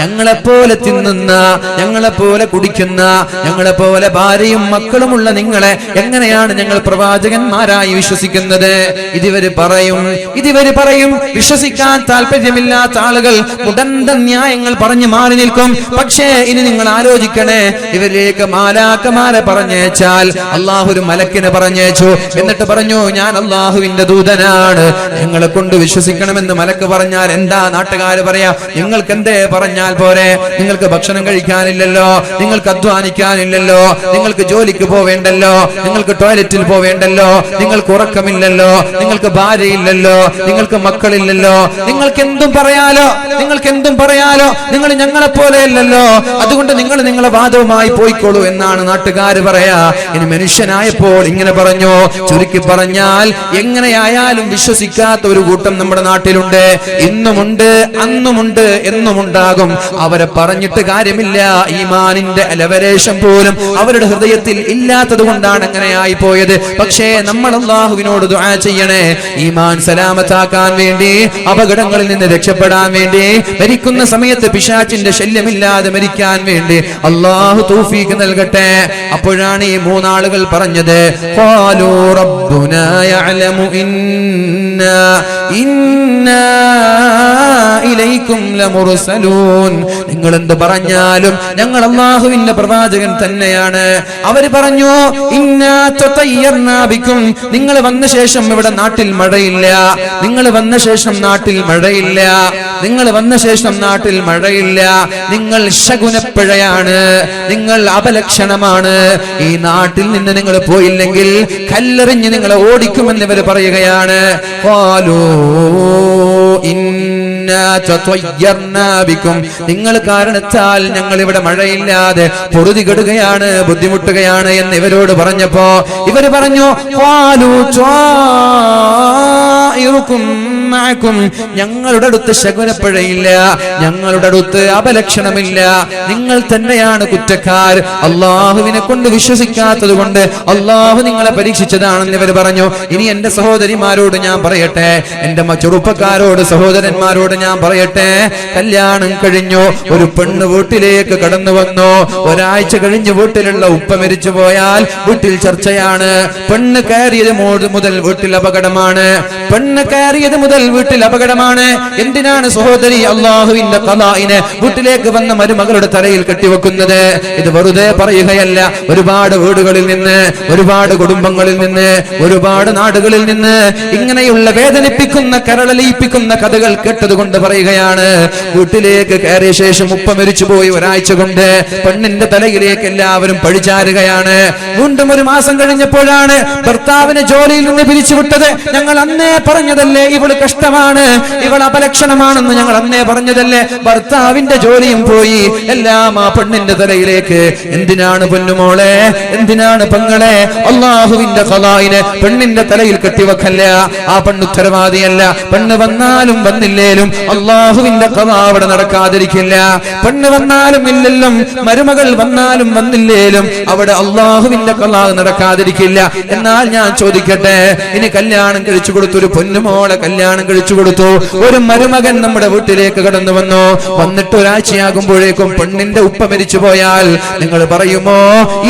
ഞങ്ങളെപ്പോലെ തിന്നുന്ന, ഞങ്ങളെപ്പോലെ കുടിക്കുന്ന, ഞങ്ങളെപ്പോലെ ഭാര്യയും മക്കളുമുള്ള നിങ്ങളെ എങ്ങനെയാണ് ഞങ്ങൾ പ്രവാചകന്മാരായി വിശ്വസിക്കുന്നത്? ഇതിവര് പറയും. വിശ്വസിക്കാൻ താല്പര്യമില്ലാത്ത ആളുകൾ മുടന്ത ന്യായങ്ങൾ പറഞ്ഞു മാറി നിൽക്കും. പക്ഷേ ഇനി നിങ്ങൾ ആലോചിക്കണേ, ഇവരിലേക്ക് മാലാക്കമാരെ പറഞ്ഞേച്ചാൽ അള്ളാഹു ഒരു മലക്കിനെ പറഞ്ഞേച്ചു. എന്നിട്ട് പറഞ്ഞു, ഞാൻ അള്ളാഹുവിന്റെ ദൂതനാണ്, ഞങ്ങളെ കൊണ്ട് വിശ്വസിക്കണമെന്ന് മലക്ക് പറഞ്ഞാൽ എന്താ നാട്ടുകാര് പറയാ? നിങ്ങൾക്ക് എന്തേ പറഞ്ഞാൽ പോരെ? നിങ്ങൾക്ക് ഭക്ഷണം കഴിക്കാനില്ലല്ലോ, നിങ്ങൾക്ക് അധ്വാനിക്കാനില്ലല്ലോ, നിങ്ങൾക്ക് ജോലിക്ക് പോവേണ്ടല്ലോ, നിങ്ങൾക്ക് ടോയ്ലറ്റിൽ പോവേണ്ടല്ലോ, നിങ്ങൾക്ക് ഉറക്കമില്ലല്ലോ, നിങ്ങൾക്ക് ഭാര്യയില്ലല്ലോ, നിങ്ങൾക്ക് മക്കളില്ലല്ലോ, നിങ്ങൾക്ക് എന്തും പറയാലോ, നിങ്ങൾ ഞങ്ങളെ പോലെയല്ലല്ലോ, അതുകൊണ്ട് നിങ്ങൾ നിങ്ങളെ വാദവുമായി പോയിക്കോളൂ എന്നാണ് നാട്ടുകാര് പറയാ. ഇനി മനുഷ്യനായപ്പോൾ ഇങ്ങനെ പറഞ്ഞു. ചുരുക്കി പറഞ്ഞാൽ എങ്ങനെയായാലും വിശ്വസിക്കാത്ത ഒരു കൂട്ടം നമ്മുടെ നാട്ടിലുണ്ട്. ഇന്നുമുണ്ട്, അന്നുമുണ്ട്, എന്നുമുണ്ടാകും. അവരെ പറഞ്ഞിട്ട് കാര്യമില്ല. ഈമാനിന്റെ അലവലേശം പോലും അവരുടെ ഹൃദയത്തിൽ ഇല്ലാത്തത് കൊണ്ടാണ് അങ്ങനെയായി പോയത്. പക്ഷേ നമ്മൾ അല്ലാഹുവിനോട് ദുആ ചെയ്യണേ, ഈമാൻ സലാമത്താക്കാൻ വേണ്ടി, അപകടങ്ങളിൽ നിന്ന് രക്ഷപ്പെടാൻ വേണ്ടി, മരിക്കുന്ന സമയത്ത് പിശാചിന്റെ ശല്യമില്ലാതെ മരിക്കാൻ വേണ്ടി അല്ലാഹു തൗഫീഖ് നൽകട്ടെ. അപ്പോഴാണ് ഈ മൂന്നാളുകൾ പറഞ്ഞത്, ഖാലൂ റബ്ബുനാ യഅലമു ഇന്നാ ഇലൈക്കും ലമുർസലൂൻ. നിങ്ങൾ എന്ത് പറഞ്ഞാലും ഞങ്ങൾ അല്ലാഹുവിന്റെ പ്രവാചകൻ തന്നെയാണ്. അവര് പറഞ്ഞു, ഇന്നാ തതയ്യർനാ ബിക്കും. നിങ്ങൾ വന്ന ശേഷം ഇവിടെ നാട്ടിൽ മഴയില്ല, നിങ്ങൾ വന്ന ശേഷം നാട്ടിൽ മഴയില്ല, നിങ്ങൾ ശകുനപ്പിഴയാണ്, നിങ്ങൾ അപലക്ഷണമാണ്. ഈ നാട്ടിൽ നിന്ന് നിങ്ങൾ പോയില്ലെങ്കിൽ കല്ലെറിഞ്ഞ് നിങ്ങളെ ഓടിക്കുമെന്ന് ഇവർ പറയുകയാണ്. നിങ്ങൾ കാരണത്താൽ ഞങ്ങൾ ഇവിടെ മഴയില്ലാതെ പൊറുതികെടുകയാണ്, ബുദ്ധിമുട്ടുകയാണ് എന്ന് ഇവരോട് പറഞ്ഞപ്പോ ഇവര് പറഞ്ഞു, ഞങ്ങളുടെ അടുത്ത് ശകുനപ്പിഴയില്ല, ഞങ്ങളുടെ അടുത്ത് അപലക്ഷണമില്ല, നിങ്ങൾ തന്നെയാണ് കുറ്റക്കാർ. അള്ളാഹുവിനെ കൊണ്ട് വിശ്വസിക്കാത്തത് കൊണ്ട് അള്ളാഹു നിങ്ങളെ പരീക്ഷിച്ചതാണെന്ന് ഇവർ പറഞ്ഞു. ഇനി എന്റെ സഹോദരിമാരോട് ഞാൻ പറയട്ടെ, എന്റെ ചെറുപ്പക്കാരോട്, സഹോദരന്മാരോട് ഞാൻ പറയട്ടെ, കല്യാണം കഴിഞ്ഞു, ഒരു പെണ്ണ് വീട്ടിലേക്ക് കടന്നു വന്നു. ഒരാഴ്ച കഴിഞ്ഞ് വീട്ടിലുള്ള ഉപ്പ മരിച്ചു പോയാൽ വീട്ടിൽ ചർച്ചയാണ്. പെണ്ണ് കയറിയത് മുതൽ വീട്ടിൽ അപകടമാണ്, എന്തിനാണ് സഹോദരി അള്ളാഹുവിന്റെ ഖദാഇനെ വീട്ടിലേക്ക് വന്ന മരുമകളുടെ തലയിൽ കെട്ടിവെക്കുന്നത്? ഇത് വെറുതെ പറയുകയല്ല. ഒരുപാട് വീടുകളിൽ നിന്ന്, ഒരുപാട് കുടുംബങ്ങളിൽ നിന്ന്, ഒരുപാട് നാടുകളിൽ നിന്ന് ഇങ്ങനെയുള്ള വേദനിപ്പിക്കുന്ന, കരളലിയിപ്പിക്കുന്ന കഥകൾ കേട്ടതുകൊണ്ട് പറയുകയാണ്. വീട്ടിലേക്ക് കയറിയ ശേഷം ഉപ്പ മരിച്ചുപോയി ഒരാഴ്ച കൊണ്ട് പെണ്ണിന്റെ തലയിലേക്ക് എല്ലാവരും പഴിചാരുകയാണ്. വീണ്ടും ഒരു മാസം കഴിഞ്ഞപ്പോഴാണ് ഭർത്താവിനെ ജോലിയിൽ നിന്ന് പിരിച്ചുവിട്ടത്. ഞങ്ങൾ അന്നേ പറഞ്ഞതല്ലേ ഇവള് കഷ്ടമാണ്, ഇവൾ അപലക്ഷണമാണെന്ന് ഞങ്ങൾ അന്നേ പറഞ്ഞതല്ലേ. ഭർത്താവിന്റെ ജോലിയും പോയി, എല്ലാം ആ പെണ്ണിന്റെ തലയിലേക്ക്. എന്തിനാണ് പൊന്നുമോളെ, എന്തിനാണ് പെങ്ങളെ അള്ളാഹുവിന്റെ ഖദാഇനെ പെണ്ണിന്റെ തലയിൽ കെട്ടിവെക്കല്ല? ആ പെണ്ണ് ഉത്തരവാദിയല്ല. പെണ്ണ് വന്നാലും വന്നില്ലേലും അള്ളാഹുവിന്റെ ഖദാ അവിടെ നടക്കാതിരിക്കില്ല. പെണ്ണ് വന്നാലും ഇല്ലെങ്കിലും, മരുമകൾ വന്നാലും വന്നില്ലേലും അവിടെ അള്ളാഹുവിന്റെ ഖദാ നടക്കാതിരിക്കില്ല. എന്നാൽ ഞാൻ ചോദിക്കട്ടെ, ഇനി കല്യാണം കഴിച്ചു കൊടുത്തു, ഒരു പൊന്നുമോളെ കല്യാണം കഴിച്ചു കൊടുത്തു, ഒരു മരുമകൻ നമ്മുടെ വീട്ടിലേക്ക് കടന്നു വന്നു. വന്നിട്ട് ഒരാഴ്ചയാകുമ്പോഴേക്കും പെണ്ണിന്റെ ഉപ്പ മരിച്ചു പോയാൽ നിങ്ങൾ പറയുമോ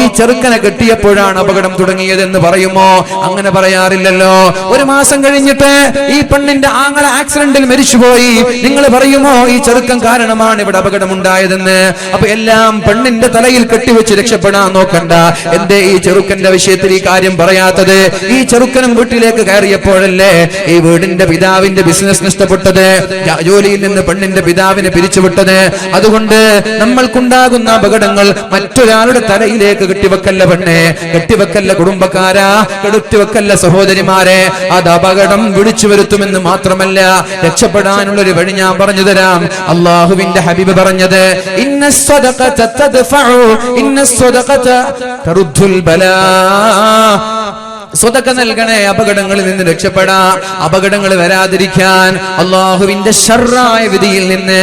ഈ ചെറുക്കനെ കെട്ടിയപ്പോഴാണ് അപകടം തുടങ്ങിയതെന്ന് പറയുമോ? അങ്ങനെ പറയാറില്ലല്ലോ. ഒരു മാസം കഴിഞ്ഞിട്ട് ഈ പെണ്ണിന്റെ ആങ്ങള ആക്സിഡന്റിൽ മരിച്ചുപോയി, നിങ്ങൾ പറയുമോ ഈ ചെറുക്കൻ കാരണമാണ് ഇവിടെ അപകടം ഉണ്ടായതെന്ന്? അപ്പൊ എല്ലാം പെണ്ണിന്റെ തലയിൽ കെട്ടിവെച്ച് രക്ഷപ്പെടാൻ നോക്കണ്ട. എന്തേ ഈ ചെറുക്കന്റെ വിഷയത്തിൽ ഈ കാര്യം പറയാത്തത്? ഈ ചെറുക്കനും വീട്ടിലേക്ക് കയറിയപ്പോഴല്ലേ ഈ വീടിന്റെ പിതാവിന്റെ ബിസിനസ് നഷ്ടപ്പെട്ടത്, ജോലിയിൽ നിന്ന് പെണ്ണിന്റെ പിതാവിനെ പിരിച്ചുവിട്ടത്. അതുകൊണ്ട് നമ്മൾക്കുണ്ടാകുന്ന അപകടങ്ങൾ മറ്റൊരാളുടെ തലയിലേക്ക് കെട്ടിവെക്കല്ല പെണ്ണെ, കെട്ടിവെക്കല്ല കുടുംബക്കാരാ, കെട്ടിവെക്കല്ല സഹോദരിമാരെ. അത് അപകടം വിളിച്ചു വരുത്തുമെന്ന് മാത്രമല്ല, രക്ഷപ്പെടാനുള്ളൊരു വഴി ഞാൻ പറഞ്ഞു തരാം. അള്ളാഹുവിന്റെ ഹബീബ് പറഞ്ഞത്, ഇന്ന സ്വദഖത തദ്ഫഉ, ഇന്ന സ്വദഖത തറുദ്ദുൽ ബലാ. സ്വതക്ക നൽകണേ, അപകടങ്ങളിൽ നിന്ന് രക്ഷപ്പെടാൻ, അപകടങ്ങൾ വരാതിരിക്കാൻ, അള്ളാഹുവിന്റെ ശർറായ വിധിയിൽ നിന്ന്,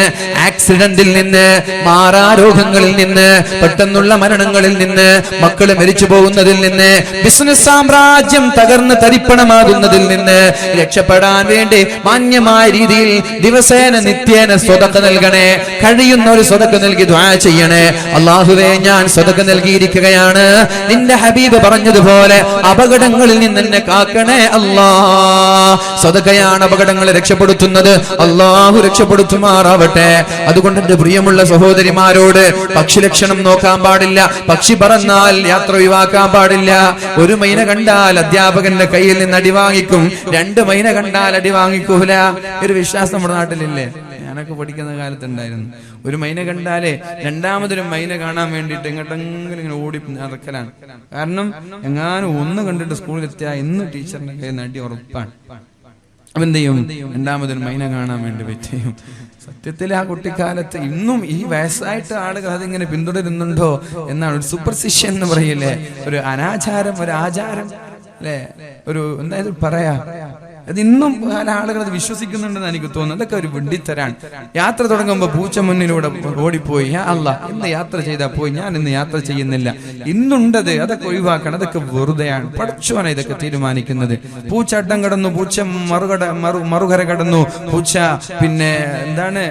ആക്സിഡന്റിൽ നിന്ന്, മാറാരോഗങ്ങളിൽ നിന്ന്, പെട്ടെന്നുള്ള മരണങ്ങളിൽ നിന്ന്, മക്കള് മരിച്ചു പോകുന്നതിൽ നിന്ന്, ബിസിനസ് സാമ്രാജ്യം തകർന്ന് തരിപ്പണമാകുന്നതിൽ നിന്ന് രക്ഷപ്പെടാൻ വേണ്ടി മാന്യമായ രീതിയിൽ ദിവസേന നിത്യേന സ്വതക്ക നൽകണേ. കഴിയുന്ന ഒരു സ്വതക്ക നൽകി ദുആ ചെയ്യണേ. അല്ലാഹുവേ, ഞാൻ സ്വതക്ക നൽകിയിരിക്കുകയാണ്, നിന്റെ ഹബീബ് പറഞ്ഞതുപോലെ അപകടങ്ങളിൽ നിന്ന് എന്നെ കാക്കണേ അല്ലാ. സ്വതക്കയാണ് അപകടങ്ങളെ രക്ഷപ്പെടുത്തുന്നത്. അല്ലാഹു രക്ഷപ്പെടുത്തുമാറാവട്ടെ. അതുകൊണ്ട് എന്റെ പ്രിയമുള്ള സഹോദരിമാരോട്, പക്ഷി ലക്ഷണം നോക്കാൻ പാടില്ല, പക്ഷി പറന്നാൽ യാത്ര ഒഴിവാക്കാൻ പാടില്ല. ഒരു മൈന കണ്ടാൽ അധ്യാപകന്റെ കയ്യിൽ നിന്ന് അടി വാങ്ങിക്കും, 2 മൈന കണ്ടാൽ അടി വാങ്ങിക്കൂല. ഒരു വിശ്വാസം നമ്മുടെ നാട്ടിലില്ലേ? ഞാനൊക്കെ പഠിക്കുന്ന കാലത്തുണ്ടായിരുന്നു. ഒരു മൈന കണ്ടാലേ രണ്ടാമതൊരു മൈന കാണാൻ വേണ്ടിയിട്ട് എങ്ങോട്ടെങ്കിലും ഇങ്ങനെ ഓടി നടക്കലാണ്. കാരണം എങ്ങാനും ഒന്ന് കണ്ടിട്ട് സ്കൂളിൽ എത്തിയാൽ ഇന്ന് ടീച്ചറിന്റെ കയ്യിൽ നിന്ന് അടി ഉറപ്പാണ്. അപ്പൊ എന്ത് ചെയ്യും? രണ്ടാമതൊരു മൈന കാണാൻ വേണ്ടി പറ്റും. സത്യത്തിൽ ആ കുട്ടിക്കാലത്ത് ഇന്നും ഈ വയസ്സായിട്ട് ആളുകൾ അതിങ്ങനെ പിന്തുടരുന്നുണ്ടോ എന്നാണ്. ഒരു സൂപ്പർസിഷൻ എന്ന് പറയില്ലേ, ഒരു അനാചാരം, ഒരു ആചാരം അല്ലെ, ഒരു എന്തായാലും പറയാ, അത് ഇന്നും പല ആളുകൾ അത് വിശ്വസിക്കുന്നുണ്ടെന്ന് എനിക്ക് തോന്നുന്നു. അതൊക്കെ ഒരു വിഡ്ഢിത്തരാണ്. യാത്ര തുടങ്ങുമ്പോൾ പൂച്ച മുന്നിലൂടെ ഓടിപ്പോയി, അല്ലാ ഇന്ന് യാത്ര ചെയ്താൽ പോയി, ഞാൻ ഇന്ന് യാത്ര ചെയ്യുന്നില്ല, ഇന്നുണ്ടത്, അതൊക്കെ ഒഴിവാക്കണം. അതൊക്കെ വെറുതെയാണ്. പഠിച്ചോനെ ഇതൊക്കെ തീരുമാനിക്കുന്നത്. പൂച്ച അഡ്ഡം കടന്നു, പൂച്ച മറുകര കടന്നു, പൂച്ച പിന്നെ എന്താണ്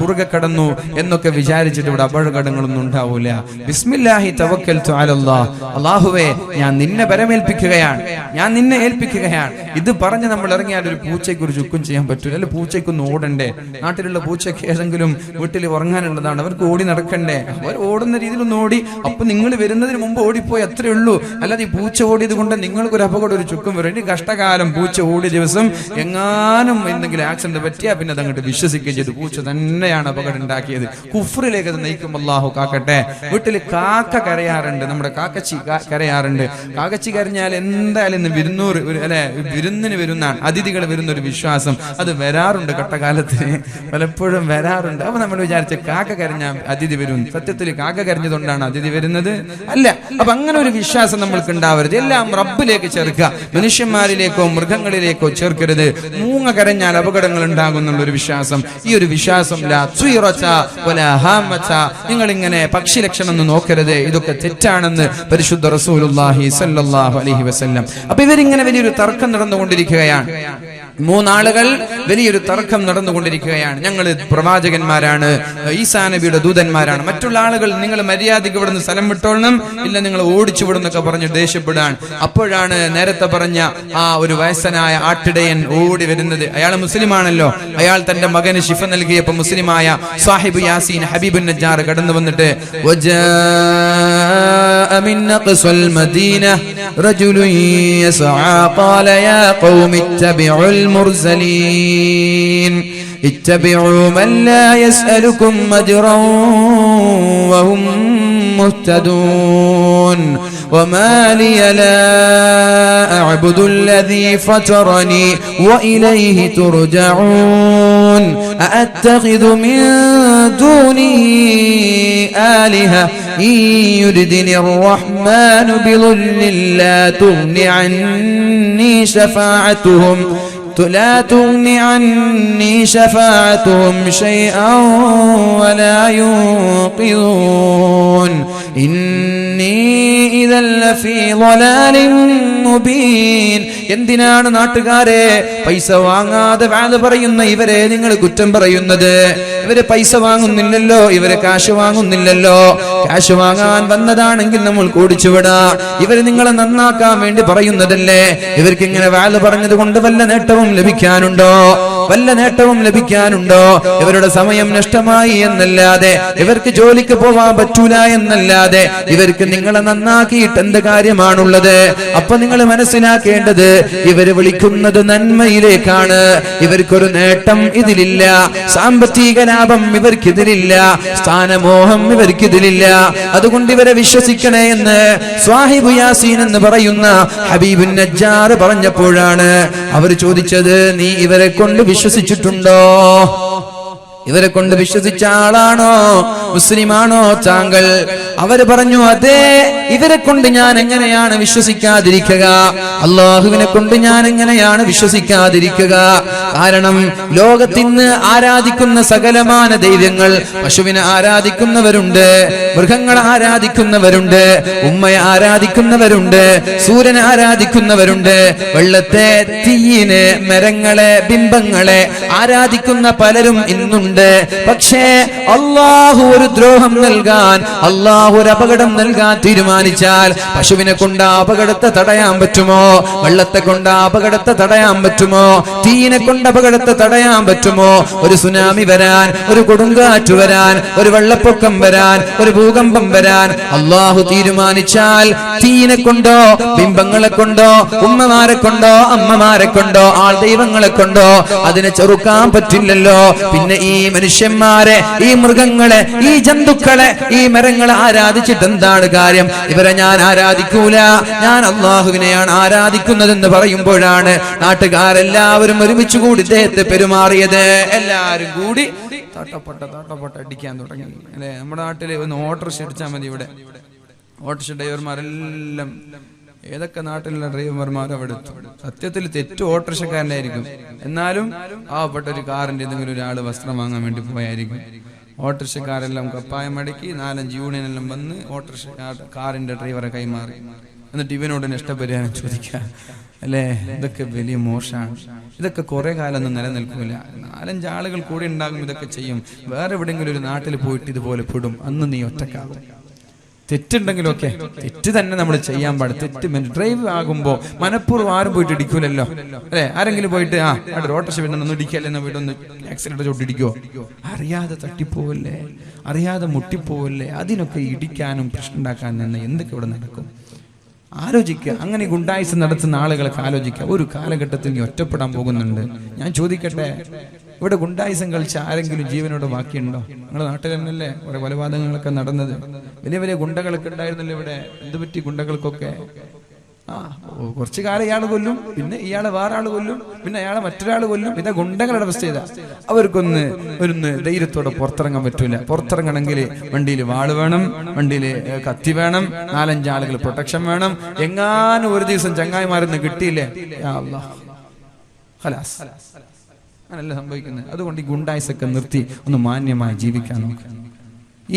കുറുകെ കടന്നു എന്നൊക്കെ വിചാരിച്ചിട്ട് ഇവിടെ അപകടങ്ങളൊന്നും ഉണ്ടാവൂല. ബിസ്മില്ലാഹി തവക്കൽതു അലല്ലാഹ്. അല്ലാഹുവേ, ഞാൻ നിന്നെ പരമേൽപ്പിക്കുകയാണ്, ഞാൻ നിന്നെ ഏൽപ്പിക്കുകയാണ്. ഇത് പറഞ്ഞ് നമ്മൾ ഇറങ്ങിയാൽ ഒരു പൂച്ചയ്ക്ക് ഒരു ചുക്കും ചെയ്യാൻ പറ്റൂല. അല്ലെ, പൂച്ചയ്ക്കൊന്ന് ഓടണ്ടേ? നാട്ടിലുള്ള പൂച്ചയ്ക്ക് ഏതെങ്കിലും വീട്ടിൽ ഉറങ്ങാനുള്ളതാണ്, അവർക്ക് ഓടി നടക്കണ്ടേ? അവർ ഓടുന്ന രീതിയിലൊന്ന് ഓടി. അപ്പൊ നിങ്ങൾ വരുന്നതിന് മുമ്പ് ഓടിപ്പോയി, അത്രേ ഉള്ളൂ. അല്ലാതെ ഈ പൂച്ച ഓടിയത് കൊണ്ട് നിങ്ങൾക്കൊരു അപകടം, ഒരു ചുക്കും വരും. ഇനി കഷ്ടകാലം പൂച്ച ഓടിയ ദിവസം എങ്ങാനും എന്തെങ്കിലും ആക്സിഡന്റ് പറ്റിയാ പിന്നെ അതങ്ങോട്ട് വിശ്വസിക്കുകയും ചെയ്തു പൂച്ച തന്നെയാണ് അപകടം ഉണ്ടാക്കിയത്. കുഫ്റിലേക്ക് അത് നയിക്കും. അല്ലാഹു കാക്കട്ടെ. വീട്ടിൽ കാക്ക കരയാറുണ്ട്, നമ്മുടെ കാക്കച്ചി കരയാറുണ്ട്. കാക്കച്ചി കരഞ്ഞാൽ എന്തായാലും ഇന്ന് വിരുന്നിന് വരുന്ന അതിഥികൾ വരുന്ന ഒരു വിശ്വാസം അത് വരാറുണ്ട്. കട്ടകാലത്ത് പലപ്പോഴും വരാറുണ്ട്. അപ്പൊ നമ്മൾ വിചാരിച്ച കാക്ക കരഞ്ഞാൽ അതിഥി വരും. സത്യത്തിൽ കാക്ക കരഞ്ഞതുകൊണ്ടാണ് അതിഥി വരുന്നത്? അല്ല. അപ്പൊ അങ്ങനെ ഒരു വിശ്വാസം നമ്മൾക്ക് ഉണ്ടാവരുത്. എല്ലാം റബ്ബിലേക്ക് ചേർക്കുക, മനുഷ്യന്മാരിലേക്കോ മൃഗങ്ങളിലേക്കോ ചേർക്കരുത്. മൂങ്ങ കരഞ്ഞാൽ അപകടങ്ങൾ ഉണ്ടാകുന്നുള്ള ഒരു വിശ്വാസം, ഈ ഒരു വിശ്വാസം നിങ്ങൾ ഇങ്ങനെ പക്ഷി ലക്ഷണം ഒന്നും നോക്കരുത്. ഇതൊക്കെ തെറ്റാണെന്ന് പരിശുദ്ധ റസൂലുള്ളാഹി സ്വല്ലല്ലാഹു അലൈഹി വസല്ലം. അപ്പൊ ഇവരിങ്ങനെ വലിയൊരു തർക്കം നടന്നുകൊണ്ടിരിക്കുകയാണ്. മൂന്നാളുകൾ വലിയൊരു തർക്കം നടന്നുകൊണ്ടിരിക്കുകയാണ്. ഞങ്ങൾ പ്രവാചകന്മാരാണ്, ഈസാ നബിയുടെ ദൂതന്മാരാണ്. മറ്റുള്ള ആളുകൾ നിങ്ങൾ മര്യാദയ്ക്ക് ഇവിടുന്ന് സ്ഥലം വിട്ടോളണം, ഇല്ല നിങ്ങൾ ഓടിച്ചു വിടുന്നൊക്കെ പറഞ്ഞ് ദേഷ്യപ്പെടാൻ. അപ്പോഴാണ് നേരത്തെ പറഞ്ഞ ആ ഒരു വയസ്സനായ ആട്ടിടയൻ ഓടി വരുന്നത്. അയാൾ മുസ്ലിമാണല്ലോ. അയാൾ തന്റെ മകന് ശിഫ നൽകിയപ്പോ മുസ്ലിമായ സാഹിബ് യാസീൻ ഹബീബുൻ നജ്ജാർ കടന്നു വന്നിട്ട് من نقص المدينة رجل يسعى قال يا قوم اتبعوا المرسلين اتبعوا من لا يسألكم أجرا وهم مهتدون وما لي لا أعبد الذي فطرني وإليه ترجعون أأتخذ من دونه آلهة إن يردني الرحمن بضر لا تغن عني شفاعتهم شيئا ولا ينقذون إني إذا لفي ضلال مبين. എന്തിനാണ് നാട്ടുകാരെ പൈസ വാങ്ങാതെ വാദ പറയുന്ന ഇവരെ നിങ്ങൾ കുറ്റം പറയുന്നത്? ഇവര് പൈസ വാങ്ങുന്നില്ലല്ലോ, ഇവര് കാശ് വാങ്ങുന്നില്ലല്ലോ. കാശ് വാങ്ങാൻ വന്നതാണെങ്കിൽ നമ്മൾ കൂടിച്ചുവിടാം. ഇവര് നിങ്ങളെ നന്നാക്കാൻ വേണ്ടി പറയുന്നതല്ലേ? ഇവർക്ക് ഇങ്ങനെ വാദ പറഞ്ഞത് കൊണ്ട് വല്ല നേട്ടവും ലഭിക്കാനുണ്ടോ? വല്ല നേട്ടവും ലഭിക്കാനുണ്ടോ? ഇവരുടെ സമയം നഷ്ടമായി എന്നല്ലാതെ, ഇവർക്ക് ജോലിക്ക് പോവാൻ പറ്റൂല എന്നല്ലാതെ, ഇവർക്ക് നിങ്ങളെ നന്നാക്കിയിട്ട് എന്ത് കാര്യമാണുള്ളത്? അപ്പൊ നിങ്ങൾ മനസ്സിലാക്കേണ്ടത്, ഇവര് വിളിക്കുന്നത് നന്മയിലേക്കാണ്. ഇവർക്കൊരു നേട്ടം ഇതിലില്ല, സാമ്പത്തിക ലാഭം ഇവർക്കിതിലില്ല, സ്ഥാനമോഹം ഇവർക്കിതിലില്ല. അതുകൊണ്ട് ഇവരെ വിശ്വസിക്കണേ എന്ന് സ്വാഹിബ് യാസീൻ എന്ന് പറയുന്ന ഹബീബുൻ നജ്ജാർ പറഞ്ഞപ്പോഴാണ് അവർ ചോദിച്ചത്, നീ ഇവരെ കൊണ്ട് വിശ്വസിച്ചിട്ടുണ്ടോ? ഇവരെ കൊണ്ട് വിശ്വസിച്ച ആളാണോ, മുസ്ലിമാണോ താങ്കൾ? അവര് പറഞ്ഞു, അതെ, ഇവരെ കൊണ്ട് ഞാൻ എങ്ങനെയാണ് വിശ്വസിക്കാതിരിക്കുക? അള്ളാഹുവിനെ കൊണ്ട് ഞാൻ എങ്ങനെയാണ് വിശ്വസിക്കാതിരിക്കുക? കാരണം ലോകത്തിന്ന് ആരാധിക്കുന്ന സകലമാന ദൈവങ്ങൾ, പശുവിനെ ആരാധിക്കുന്നവരുണ്ട്, മൃഗങ്ങളെ ആരാധിക്കുന്നവരുണ്ട്, ഉമ്മയെ ആരാധിക്കുന്നവരുണ്ട്, സൂര്യനെ ആരാധിക്കുന്നവരുണ്ട്, വെള്ളത്തെ, തീയിനെ, മരങ്ങളെ, ബിംബങ്ങളെ ആരാധിക്കുന്ന പലരും ഇന്നുണ്ട്. പക്ഷേ അള്ളാഹു ഒരു ദ്രോഹം നൽകാൻ, അള്ളാഹു ഒരു അപകടം നൽകാൻ തീരുമാനിച്ചാൽ പശുവിനെ കൊണ്ട് അപകടത്തെ തടയാൻ പറ്റുമോ? വെള്ളത്തെ കൊണ്ട് അപകടത്തെ തടയാൻ പറ്റുമോ? തീയിനെ കൊണ്ട് അപകടത്തെ തടയാൻ പറ്റുമോ? ഒരു സുനാമി വരാൻ, ഒരു കൊടുങ്കാറ്റ് വരാൻ, ഒരു വെള്ളപ്പൊക്കം വരാൻ, ഒരു ഭൂകമ്പം വരാൻ അള്ളാഹു തീരുമാനിച്ചാൽ തീയിനെ കൊണ്ടോ, ബിംബങ്ങളെ കൊണ്ടോ, ഉമ്മമാരെ കൊണ്ടോ, അമ്മമാരെ കൊണ്ടോ, ആൾ ദൈവങ്ങളെ കൊണ്ടോ അതിനെ ചെറുക്കാൻ പറ്റില്ലല്ലോ. പിന്നെ ഈ മനുഷ്യന്മാരെ, ഈ മൃഗങ്ങളെ, ഈ ജന്തുക്കളെ, ഈ മരങ്ങളെ ആരാധിച്ചിട്ട് എന്താണ് കാര്യം? ഇവരെ ഞാൻ ആരാധിക്കൂല, ഞാൻ അള്ളാഹുവിനെയാണ് ആരാധിക്കുന്നതെന്ന് പറയുമ്പോഴാണ് നാട്ടുകാരെല്ലാവരും ഒരുമിച്ച് കൂടി ഇദ്ദേഹത്തെ പെരുമാറിയത്. എല്ലാവരും കൂടി താട്ടപ്പെട്ട അടിക്കാൻ തുടങ്ങി അല്ലെ. നമ്മുടെ നാട്ടില് ഒന്ന് ഓട്ടോറിക്ഷ അടിച്ചാൽ മതി. ഇവിടെ ഓട്ടോറിക്ഷ ഡ്രൈവർമാരെല്ലാം, ഏതൊക്കെ നാട്ടിലുള്ള ഡ്രൈവർമാർ അവിടെ സത്യത്തിൽ തെറ്റ് ഓട്ടോറിക്ഷക്കാരനായിരിക്കും. എന്നാലും പാവപ്പെട്ട ഒരു കാറിന്റെ എന്തെങ്കിലും ഒരാൾ വസ്ത്രം വാങ്ങാൻ വേണ്ടി പോയായിരിക്കും. ഓട്ടോറിക്ഷക്കാരെല്ലാം കപ്പായം അടക്കി 4-5 യൂണിയനെല്ലാം വന്ന് ഓട്ടോറിക്ഷ കാറിന്റെ ഡ്രൈവറെ കൈമാറി. എന്നിട്ട് ഇവനോട് നഷ്ടപരിഹാരം ചോദിക്കുക അല്ലേ. ഇതൊക്കെ വലിയ മോശമാണ്. ഇതൊക്കെ കുറെ കാലം ഒന്നും നിലനിൽക്കില്ല. 4-5 ആളുകൾ കൂടി ഉണ്ടാകും, ഇതൊക്കെ ചെയ്യും. വേറെ എവിടെയെങ്കിലും ഒരു നാട്ടിൽ പോയിട്ട് ഇതുപോലെ പെടും. അന്ന് നീ ഒറ്റക്കാവും. തെറ്റുണ്ടെങ്കിലൊക്കെ തെറ്റ് തന്നെ നമ്മൾ ചെയ്യാൻ പാടില്ല. തെറ്റ് ഡ്രൈവ് ആകുമ്പോ മനഃപൂർവ്വം ആരും പോയിട്ട് ഇടിക്കൂലല്ലോ അല്ലെ. ആരെങ്കിലും പോയിട്ട് ഓട്ടോറിക്ഷ പിന്നെ ഇടിക്കല്ലെന്ന വീടൊന്ന് ആക്സിഡന്റ് ചോട്ടിടിക്കോ? അറിയാതെ തട്ടിപ്പോവല്ലേ, അറിയാതെ മുട്ടിപ്പോവല്ലേ? അതിനൊക്കെ ഇടിക്കാനും പ്രശ്നം ഉണ്ടാക്കാനും നിന്ന് എന്തൊക്കെ ഇവിടെ നടക്കും? ആലോചിക്കുക. അങ്ങനെ ഗുണ്ടായിസ് നടത്തുന്ന ആളുകളൊക്കെ ആലോചിക്കുക. ഒരു കാലഘട്ടത്തിൽ നീ ഒറ്റപ്പെടാൻ പോകുന്നുണ്ട്. ഞാൻ ചോദിക്കട്ടെ, ഇവിടെ ഗുണ്ടായിസം കളിച്ച ആരെങ്കിലും ജീവനോട് ബാക്കിയുണ്ടോ? നിങ്ങളുടെ നാട്ടിൽ തന്നെയല്ലേ കുറെ കൊലപാതകങ്ങളൊക്കെ നടന്നത്? വലിയ വലിയ ഗുണ്ടകളൊക്കെ ഉണ്ടായിരുന്നല്ലോ ഇവിടെ. എന്ത് പറ്റി ഗുണ്ടകൾക്കൊക്കെ? കുറച്ചു കാലം ഇയാൾ കൊല്ലും, പിന്നെ ഇയാളെ വേറെ ആള് കൊല്ലും, പിന്നെ അയാളെ മറ്റൊരാൾ കൊല്ലും. ഇതാ ഗുണ്ടകളുടെ അവസ്ഥ. ചെയ്താ അവർക്കൊന്ന് ധൈര്യത്തോടെ പുറത്തിറങ്ങാൻ പറ്റൂല. പുറത്തിറങ്ങണമെങ്കിൽ വണ്ടിയിൽ വാള് വേണം, വണ്ടിയിൽ കത്തി വേണം, 4-5 ആളുകൾ പ്രൊട്ടക്ഷൻ വേണം. എങ്ങാനും ഒരു ദിവസം ചങ്ങായിമാരൊന്നും കിട്ടിയില്ലേ, ഖലാസ്, അങ്ങനല്ല സംഭവിക്കുന്നത്. അതുകൊണ്ട് ഈ ഗുണ്ടായിസൊക്കെ നിർത്തി ഒന്ന് മാന്യമായി ജീവിക്കാൻ നോക്കുക.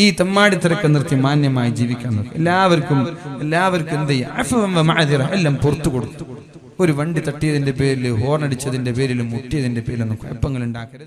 ഈ തെമ്മാടിത്തരൊക്കെ നിർത്തി മാന്യമായി ജീവിക്കാൻ നോക്കുക. എല്ലാവർക്കും എന്ത് ചെയ്യുക, എല്ലാം പുറത്തു കൊടുത്തു. ഒരു വണ്ടി തട്ടിയതിന്റെ പേരിൽ, ഹോർൺ അടിച്ചതിന്റെ പേരിൽ, മുട്ടിയതിന്റെ പേരിലൊന്നും കുഴപ്പങ്ങൾ ഉണ്ടാക്കരുത്.